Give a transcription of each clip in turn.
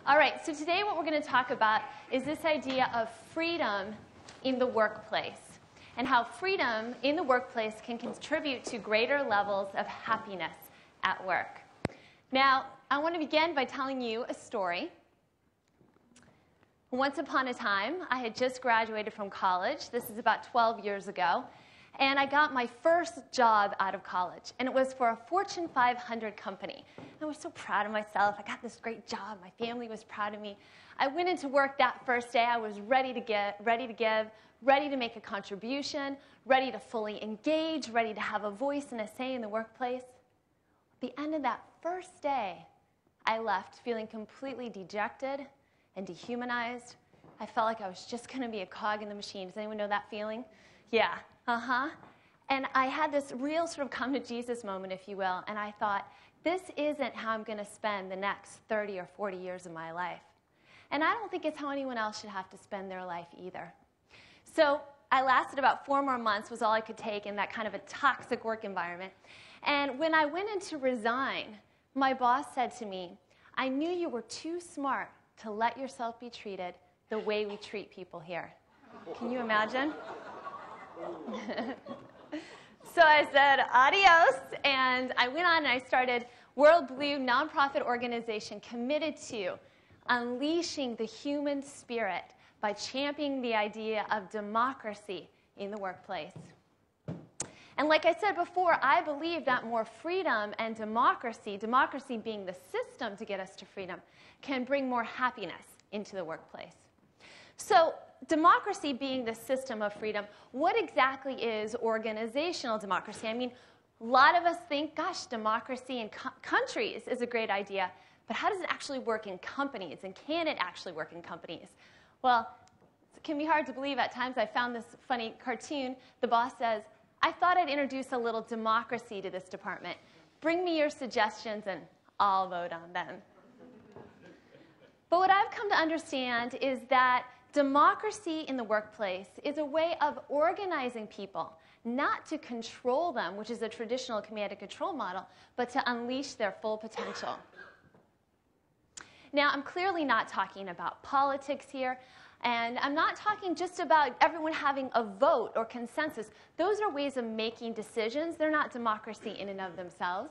All right, so today what we're going to talk about is this idea of freedom in the workplace and how freedom in the workplace can contribute to greater levels of happiness at work. Now, I want to begin by telling you a story. Once upon a time, I had just graduated from college. This is about 12 years ago. And I got my first job out of college. And it was for a Fortune 500 company. I was so proud of myself. I got this great job. My family was proud of me. I went into work that first day. I was ready to give, ready to make a contribution, ready to fully engage, ready to have a voice and a say in the workplace. At the end of that first day, I left feeling completely dejected and dehumanized. I felt like I was just going to be a cog in the machine. Does anyone know that feeling? Yeah. And I had this real sort of come to Jesus moment, if you will, and I thought, this isn't how I'm going to spend the next 30 or 40 years of my life. And I don't think it's how anyone else should have to spend their life either. So I lasted about 4 more months, was all I could take in that kind of a toxic work environment. And when I went in to resign, my boss said to me, I knew you were too smart to let yourself be treated the way we treat people here. Can you imagine? So I said adios, and I went on and I started WorldBlu, nonprofit organization committed to unleashing the human spirit by championing the idea of democracy in the workplace. And like I said before, I believe that more freedom and democracy being the system to get us to freedom, can bring more happiness into the workplace. So democracy being the system of freedom, what exactly is organizational democracy? I mean, a lot of us think, gosh, democracy in countries is a great idea, but how does it actually work in companies, and can it actually work in companies? Well, it can be hard to believe at times. I found this funny cartoon. The boss says, I thought I'd introduce a little democracy to this department. Bring me your suggestions and I'll vote on them. But what I've come to understand is that democracy in the workplace is a way of organizing people, not to control them, which is a traditional command and control model, but to unleash their full potential. Now, I'm clearly not talking about politics here, and I'm not talking just about everyone having a vote or consensus. Those are ways of making decisions. They're not democracy in and of themselves.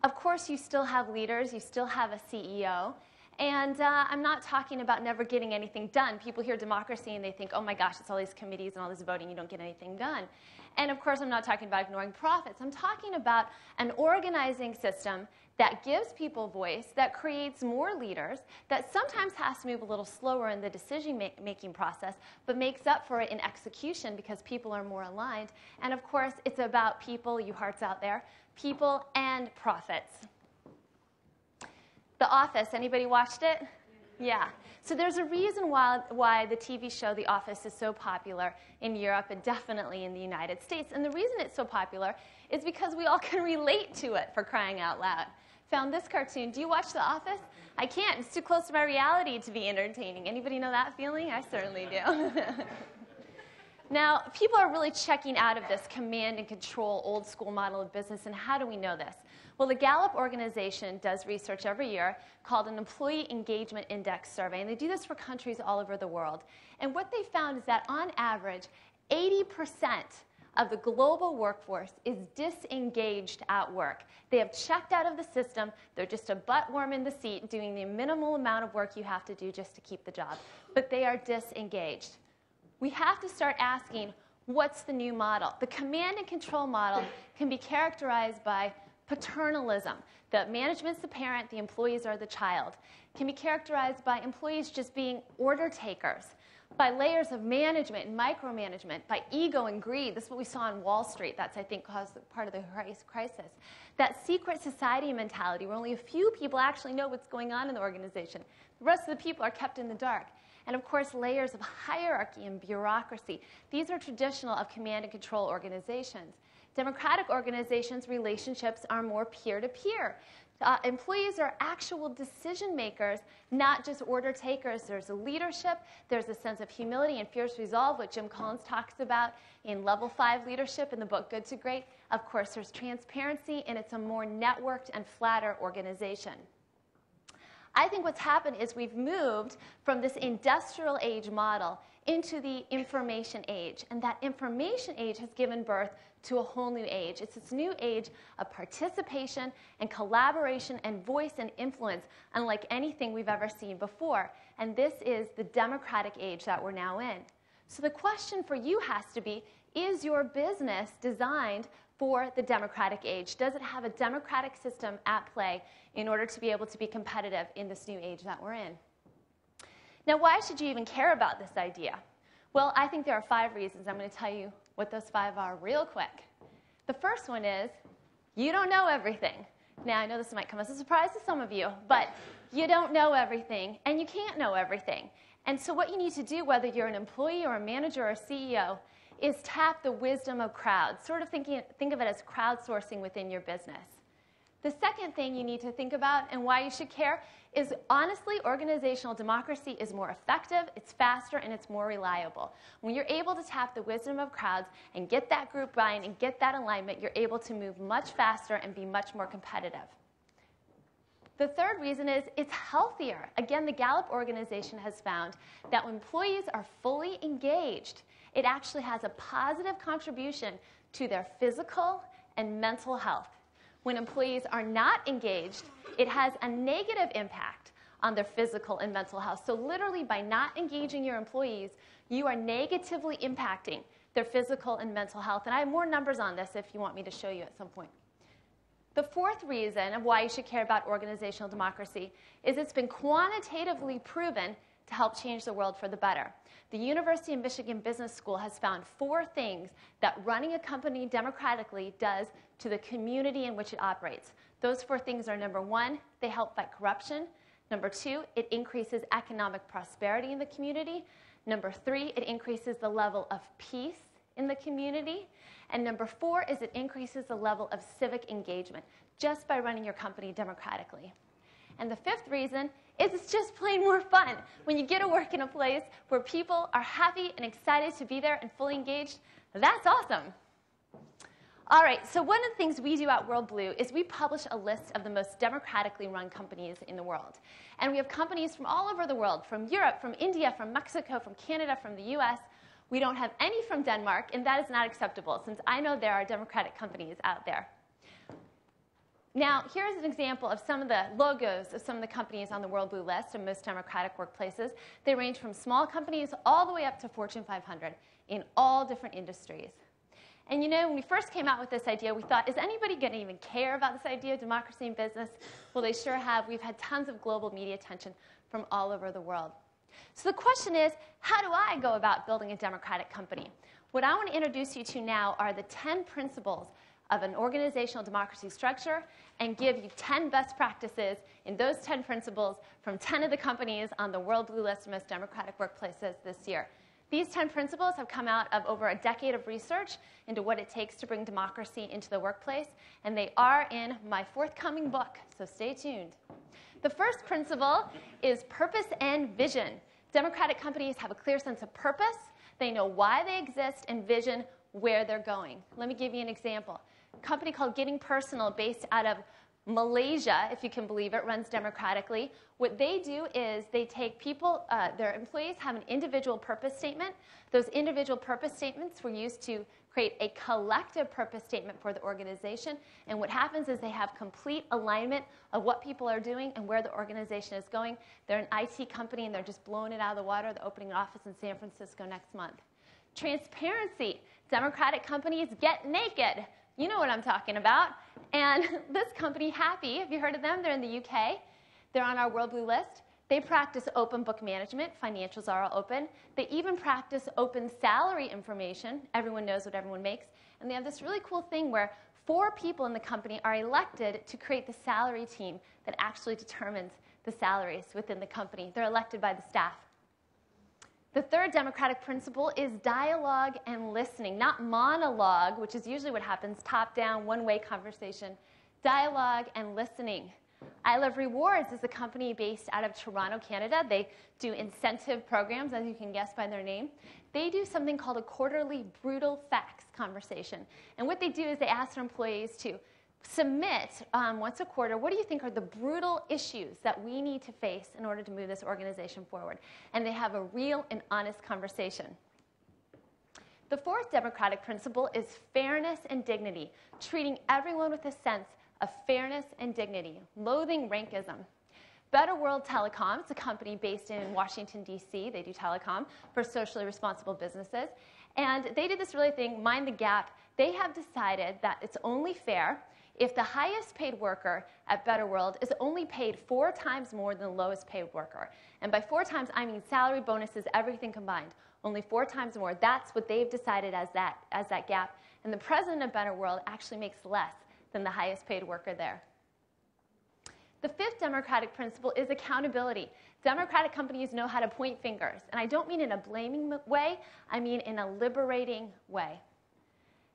Of course, you still have leaders. You still have a CEO. And I'm not talking about never getting anything done. People hear democracy and they think, oh my gosh, it's all these committees and all this voting, you don't get anything done. And of course, I'm not talking about ignoring profits. I'm talking about an organizing system that gives people voice, that creates more leaders, that sometimes has to move a little slower in the decision-making process, but makes up for it in execution because people are more aligned. And of course, it's about people, you hearts out there, people and profits. The Office, anybody watched it? Yeah. So there's a reason why the TV show The Office is so popular in Europe and definitely in the United States. And the reason it's so popular is because we all can relate to it, for crying out loud. Found this cartoon. Do you watch The Office? I can't. It's too close to my reality to be entertaining. Anybody know that feeling? I certainly do. Now, people are really checking out of this command and control old school model of business, and how do we know this? Well, the Gallup organization does research every year called an Employee Engagement Index survey, and they do this for countries all over the world. And what they found is that on average, 80% of the global workforce is disengaged at work. They have checked out of the system. They're just a butt worm in the seat doing the minimal amount of work you have to do just to keep the job. But they are disengaged. We have to start asking, what's the new model? The command and control model can be characterized by paternalism. The management's the parent, the employees are the child. It can be characterized by employees just being order takers, by layers of management and micromanagement, by ego and greed. This is what we saw on Wall Street. That's, I think, caused part of the crisis. That secret society mentality where only a few people actually know what's going on in the organization. The rest of the people are kept in the dark. And of course, layers of hierarchy and bureaucracy. These are traditional of command and control organizations. Democratic organizations' relationships are more peer-to-peer. Employees are actual decision makers, not just order takers. There's a leadership. There's a sense of humility and fierce resolve, what Jim Collins talks about in Level 5 leadership in the book Good to Great. Of course, there's transparency, and it's a more networked and flatter organization. I think what's happened is we've moved from this industrial age model into the information age. And that information age has given birth to a whole new age. It's this new age of participation and collaboration and voice and influence unlike anything we've ever seen before. And this is the democratic age that we're now in. So the question for you has to be, is your business designed for the democratic age? Does it have a democratic system at play in order to be able to be competitive in this new age that we're in? Now, why should you even care about this idea? Well, I think there are 5 reasons. I'm going to tell you what those 5 are real quick. The first one is, you don't know everything. Now, I know this might come as a surprise to some of you, but you don't know everything, and you can't know everything. And so what you need to do, whether you're an employee or a manager or a CEO, is tap the wisdom of crowds. Sort of think of it as crowdsourcing within your business. The second thing you need to think about and why you should care is, honestly, organizational democracy is more effective, it's faster, and it's more reliable. When you're able to tap the wisdom of crowds and get that group buy-in and get that alignment, you're able to move much faster and be much more competitive. The third reason is it's healthier. Again, the Gallup organization has found that when employees are fully engaged, it actually has a positive contribution to their physical and mental health. When employees are not engaged, it has a negative impact on their physical and mental health. So literally, by not engaging your employees, you are negatively impacting their physical and mental health. And I have more numbers on this if you want me to show you at some point. The fourth reason of why you should care about organizational democracy is it's been quantitatively proven to help change the world for the better. The University of Michigan Business School has found 4 things that running a company democratically does to the community in which it operates. Those 4 things are, number 1, they help fight corruption. Number 2, it increases economic prosperity in the community. Number 3, it increases the level of peace in the community. And number 4 is it increases the level of civic engagement just by running your company democratically. And the 5th reason is it's just plain more fun. When you get to work in a place where people are happy and excited to be there and fully engaged, that's awesome. All right, so one of the things we do at WorldBlu is we publish a list of the most democratically run companies in the world. And we have companies from all over the world, from Europe, from India, from Mexico, from Canada, from the US. We don't have any from Denmark, and that is not acceptable, since I know there are democratic companies out there. Now, here's an example of some of the logos of some of the companies on the WorldBlu list of most democratic workplaces. They range from small companies all the way up to Fortune 500 in all different industries. And you know, when we first came out with this idea, we thought, is anybody going to even care about this idea of democracy in business? Well, they sure have. We've had tons of global media attention from all over the world. So the question is, how do I go about building a democratic company? What I want to introduce you to now are the 10 principles of an organizational democracy structure and give you 10 best practices in those 10 principles from 10 of the companies on the WorldBlu list of most democratic workplaces this year. These 10 principles have come out of over a decade of research into what it takes to bring democracy into the workplace, and they are in my forthcoming book, so stay tuned. The first principle is purpose and vision. Democratic companies have a clear sense of purpose. They know why they exist and vision where they're going. Let me give you an example. A company called Getting Personal, based out of Malaysia, if you can believe it, runs democratically. What they do is they take people, their employees have an individual purpose statement. Those individual purpose statements were used to create a collective purpose statement for the organization. And what happens is they have complete alignment of what people are doing and where the organization is going. They're an IT company, and they're just blowing it out of the water. They're opening an office in San Francisco next month. Transparency. Democratic companies get naked. You know what I'm talking about. And this company, Happy, have you heard of them? They're in the UK. They're on our WorldBlu list. They practice open book management. Financials are all open. They even practice open salary information. Everyone knows what everyone makes. And they have this really cool thing where 4 people in the company are elected to create the salary team that actually determines the salaries within the company. They're elected by the staff. The third democratic principle is dialogue and listening, not monologue, which is usually what happens, top-down, one-way conversation. Dialogue and listening. I Love Rewards is a company based out of Toronto, Canada. They do incentive programs, as you can guess by their name. They do something called a quarterly brutal facts conversation. And what they do is they ask their employees to submit once a quarter, what do you think are the brutal issues that we need to face in order to move this organization forward? And they have a real and honest conversation. The fourth democratic principle is fairness and dignity, treating everyone with a sense of fairness and dignity, loathing rankism. Better World Telecom, it's a company based in Washington, D.C. They do telecom for socially responsible businesses. And they did this really thing, mind the gap. They have decided that it's only fair if the highest paid worker at Better World is only paid 4 times more than the lowest paid worker. And by 4 times, I mean salary, bonuses, everything combined. Only 4 times more. That's what they've decided as that gap. And the president of Better World actually makes less than the highest paid worker there. The fifth democratic principle is accountability. Democratic companies know how to point fingers. And I don't mean in a blaming way. I mean in a liberating way.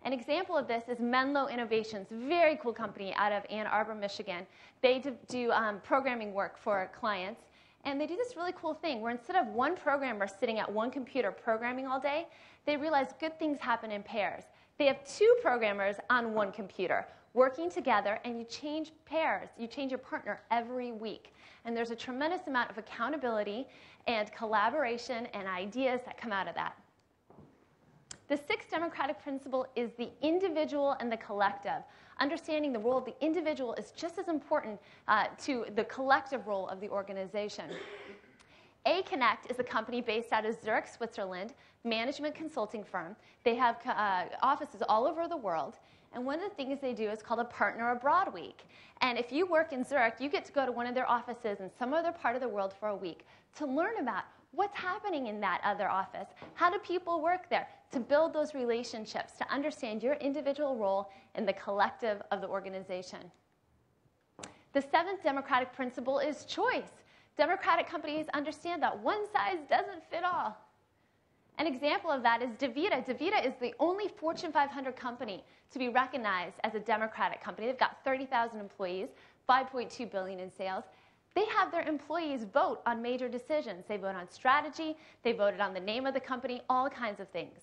An example of this is Menlo Innovations, very cool company out of Ann Arbor, Michigan. They do programming work for clients. And they do this really cool thing where instead of one programmer sitting at one computer programming all day, they realize good things happen in pairs. They have 2 programmers on one computer working together, and you change pairs. You change your partner every week. And there's a tremendous amount of accountability and collaboration and ideas that come out of that. The sixth democratic principle is the individual and the collective. Understanding the role of the individual is just as important to the collective role of the organization. A-Connect is a company based out of Zurich, Switzerland, management consulting firm. They have offices all over the world. And one of the things they do is called a Partner Abroad Week. And if you work in Zurich, you get to go to one of their offices in some other part of the world for a week to learn about what's happening in that other office. How do people work there? To build those relationships, to understand your individual role in the collective of the organization. The seventh democratic principle is choice. Democratic companies understand that one size doesn't fit all. An example of that is DaVita. DaVita is the only Fortune 500 company to be recognized as a democratic company. They've got 30,000 employees, $5.2 billion in sales. They have their employees vote on major decisions. They vote on strategy. They voted on the name of the company, all kinds of things.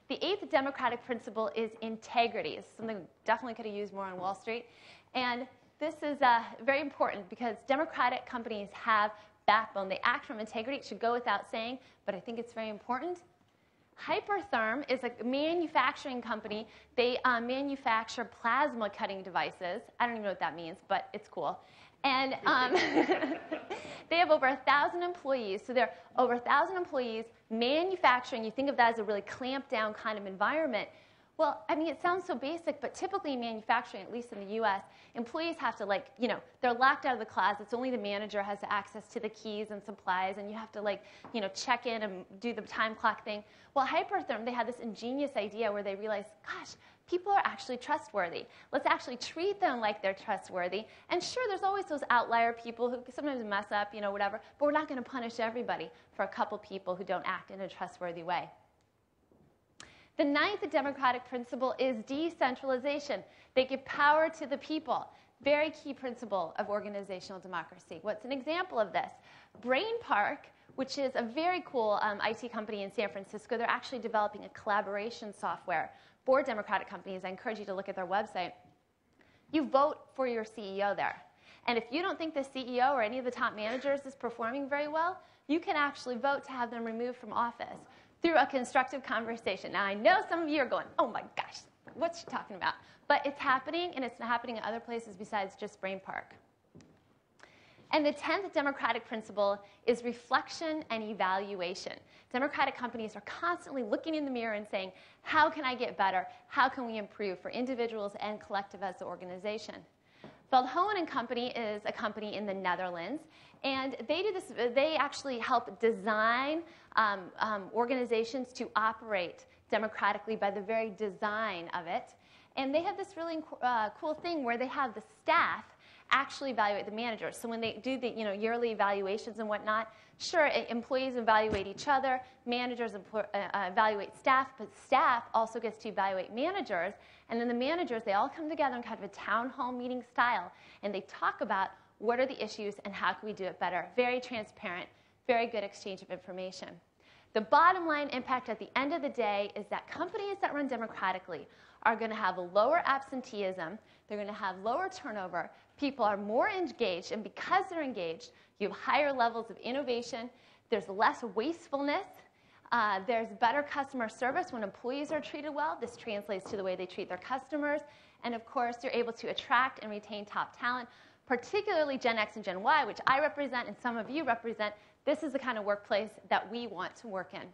The eighth democratic principle is integrity. It's something we definitely could have used more on Wall Street. And this is very important because democratic companies have backbone. They act from integrity. It should go without saying, but I think it's very important. Hypertherm is a manufacturing company. They manufacture plasma cutting devices. I don't even know what that means, but it's cool. And they have over 1,000 employees. So they're over 1,000 employees manufacturing. You think of that as a really clamped down kind of environment. Well, I mean, it sounds so basic, but typically in manufacturing, at least in the U.S., employees have to, like, you know, they're locked out of the closets. Only the manager has access to the keys and supplies, and you have to, like, you know, check in and do the time clock thing. Well, Hypertherm, they had this ingenious idea where they realized, gosh, people are actually trustworthy. Let's actually treat them like they're trustworthy. And sure, there's always those outlier people who sometimes mess up, you know, whatever, but we're not going to punish everybody for a couple people who don't act in a trustworthy way. The ninth democratic principle is decentralization. They give power to the people. Very key principle of organizational democracy. What's an example of this? BrainPark, which is a very cool IT company in San Francisco, they're actually developing a collaboration software for democratic companies. I encourage you to look at their website. You vote for your CEO there. And if you don't think the CEO or any of the top managers is performing very well, you can actually vote to have them removed from office through a constructive conversation. Now, I know some of you are going, oh my gosh, what's she talking about? But it's happening, and it's happening in other places besides just BrainPark. And the 10th democratic principle is reflection and evaluation. Democratic companies are constantly looking in the mirror and saying, how can I get better? How can we improve for individuals and collective as an organization? Veldhoven & Company is a company in the Netherlands, and they do this. They actually help design organizations to operate democratically by the very design of it. And they have this really cool thing where they have the staff actually evaluate the managers. So when they do the yearly evaluations and whatnot, sure, employees evaluate each other, managers evaluate staff, but staff also gets to evaluate managers. And then the managers, they all come together in kind of a town hall meeting style, and they talk about what are the issues and how can we do it better. Very transparent, very good exchange of information. The bottom line impact at the end of the day is that companies that run democratically are going to have lower absenteeism. They're going to have lower turnover. People are more engaged, and because they're engaged, you have higher levels of innovation. There's less wastefulness. There's better customer service when employees are treated well. This translates to the way they treat their customers. And of course, you're able to attract and retain top talent, particularly Gen X and Gen Y, which I represent and some of you represent. This is the kind of workplace that we want to work in. At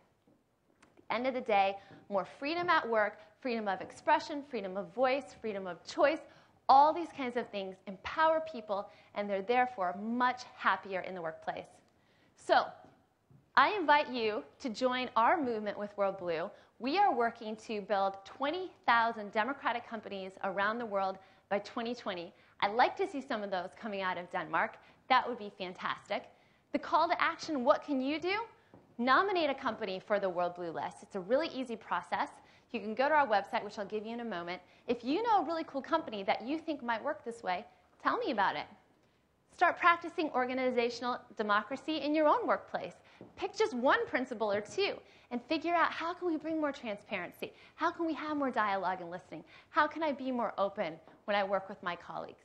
the end of the day, more freedom at work, freedom of expression, freedom of voice, freedom of choice, all these kinds of things empower people, and they're therefore much happier in the workplace. So I invite you to join our movement with WorldBlu. We are working to build 20,000 democratic companies around the world by 2020. I'd like to see some of those coming out of Denmark. That would be fantastic. The call to action, what can you do? Nominate a company for the WorldBlu list. It's a really easy process. You can go to our website, which I'll give you in a moment. If you know a really cool company that you think might work this way, tell me about it. Start practicing organizational democracy in your own workplace. Pick just one principle or two and figure out, how can we bring more transparency? How can we have more dialogue and listening? How can I be more open when I work with my colleagues?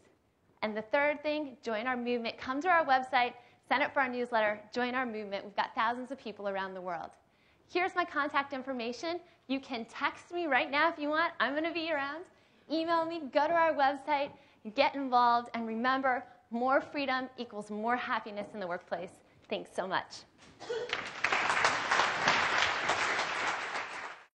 And the third thing, join our movement. Come to our website, sign up for our newsletter, join our movement. We've got thousands of people around the world. Here's my contact information. You can text me right now if you want. I'm going to be around. Email me, go to our website, get involved, and remember, more freedom equals more happiness in the workplace. Thanks so much.